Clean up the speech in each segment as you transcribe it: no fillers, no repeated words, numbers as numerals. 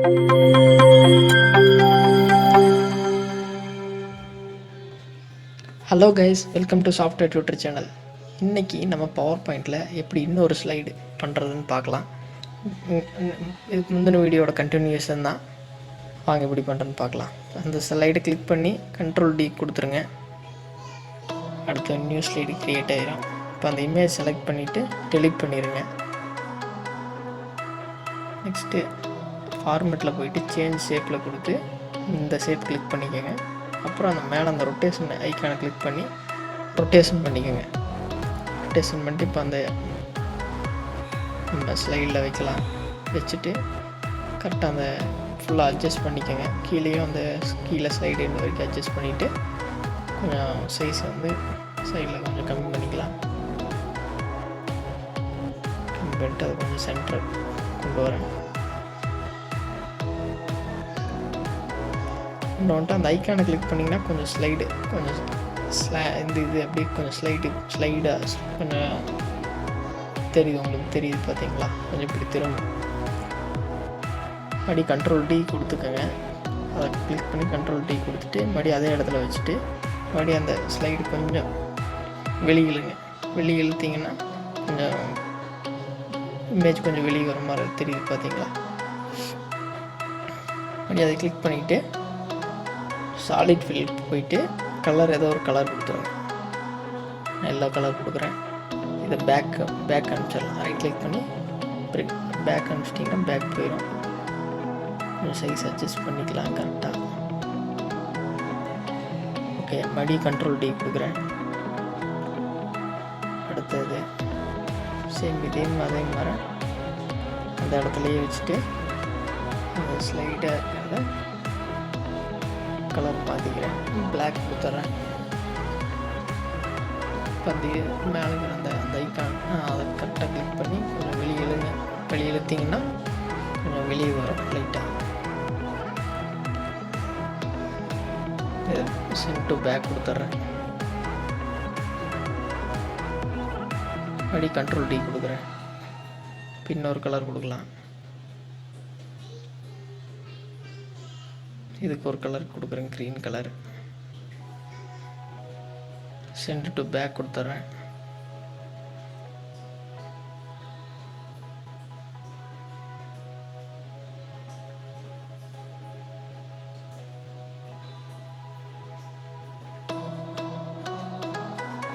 Hello guys, welcome to software tutor channel. இன்றைக்கி நம்ம power பாயிண்டில் எப்படி இன்னொரு ஸ்லைடு பண்ணுறதுன்னு பார்க்கலாம். இதுக்கு முந்தின வீடியோட கண்டினியூஷன் தான். வாங்க எப்படி பண்ணுறதுன்னு பார்க்கலாம். அந்த ஸ்லைடை கிளிக் பண்ணி Ctrl+D கொடுத்துருங்க. அடுத்த நியூ ஸ்லைடு க்ரியேட் ஆகிரும். இப்போ அந்த இமேஜ் செலக்ட் பண்ணிவிட்டு டெலிட் பண்ணிடுங்க. நெக்ஸ்ட்டு ஃபார்மேட்டில் போயிட்டு சேஞ்ச் ஷேப்பில் கொடுத்து இந்த ஷேப் கிளிக் பண்ணிக்கோங்க. அப்புறம் அந்த மேலே அந்த ரொட்டேஷன் ஐக்கானை கிளிக் பண்ணி ரொட்டேஷன் பண்ணிக்கோங்க. ரொட்டேஷன் பண்ணிட்டு இப்போ அந்த நம்ம ஸ்லைடில் வைக்கலாம். வச்சுட்டு கரெக்டாக அந்த ஃபுல்லாக அட்ஜஸ்ட் பண்ணிக்கோங்க. கீழேயும் அந்த கீழே சைடு இந்த வரைக்கும் அட்ஜஸ்ட் பண்ணிவிட்டு கொஞ்சம் சைஸ் வந்து சைடில் கொஞ்சம் கம்மி பண்ணிக்கலாம். கம்மி பண்ணிட்டு அதை கொஞ்சம் சென்டர் கொண்டு வரேன். வந்துட்டு அந்த ஐக்கானை கிளிக் பண்ணிங்கன்னா கொஞ்சம் ஸ்லைடு கொஞ்சம் இந்த இது அப்படியே கொஞ்சம் ஸ்லைடாக கொஞ்சம் தெரியுது, உங்களுக்கு தெரியுது பார்த்தீங்களா? கொஞ்சம் இப்படி திரும்ப மறுபடி Ctrl+D கொடுத்துக்கோங்க. அதை கிளிக் பண்ணி Ctrl+D கொடுத்துட்டு மறுபடியும் அதே இடத்துல வச்சுட்டு மறுபடியும் அந்த ஸ்லைடு கொஞ்சம் வெளியே இழுத்திங்கன்னா கொஞ்சம் இமேஜ் கொஞ்சம் வெளியே வர மாதிரி தெரியுது பார்த்தீங்களா? மறுபடியும் அதை கிளிக் பண்ணிவிட்டு சாலிட் ஃபில் போயிட்டு கலர் ஏதோ ஒரு கலர் கொடுத்துருங்க. எல்லோ கலர் கொடுக்குறேன். இதை பேக் அனுப்பிச்சிடலாம். ரைட் கிளிக் பண்ணி பேக் அனுப்பிச்சிட்டிங்கன்னா பேக் போயிடும். கொஞ்சம் சைஸ் அட்ஜஸ்ட் பண்ணிக்கலாம் கரெக்டாக. ஓகே, மறுபடியும் Ctrl+D கொடுக்குறேன். அடுத்தது சேம் அதே மாதிரி அந்த இடத்துலையே வச்சுட்டு அந்த ஸ்லைடை கலர் மாற்றிக்கிறேன். பிளாக் கொடுத்துட்றேன். இப்போ அந்த மேலே அந்த ஐக்கான் அதை கரெக்டாக கிளிக் பண்ணி கொஞ்சம் வெளியே இழுத்திங்கன்னா கொஞ்சம் வெளியே வரும் லைட்டாக. சென்ட் டு பேக் கொடுத்துட்றேன். மறுபடியும் Ctrl+D கொடுக்குறேன். இன்னொரு கலர் கொடுக்கலாம். இதுக்கு ஒரு கலர் கொடுக்குறேன், green colour. Send to back கொடுத்துட்றேன்.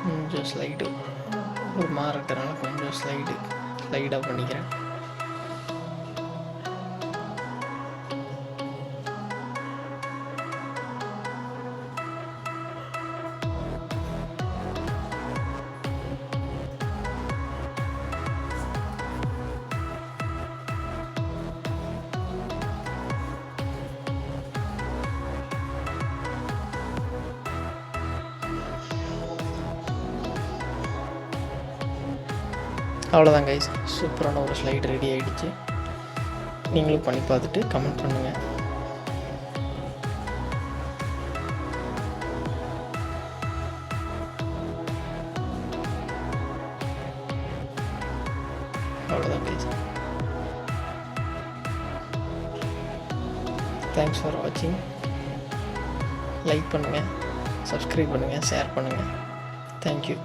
கொஞ்சம் ஸ்லைடு ஒரு மாதிரி இருக்கிறனால கொஞ்சம் ஸ்லைடாக பண்ணிக்கிறேன். அவ்வளோதான் கைஸ், சூப்பரான ஒரு ஸ்லைடு ரெடி ஆகிடுச்சு. நீங்களும் பண்ணி பார்த்துட்டு கமெண்ட் பண்ணுங்கள். அவ்வளோதான் கைஸ். தேங்க்ஸ் ஃபார் வாட்சிங். லைக் பண்ணுங்கள், சப்ஸ்கிரைப் பண்ணுங்கள், ஷேர் பண்ணுங்கள். தேங்க்யூ.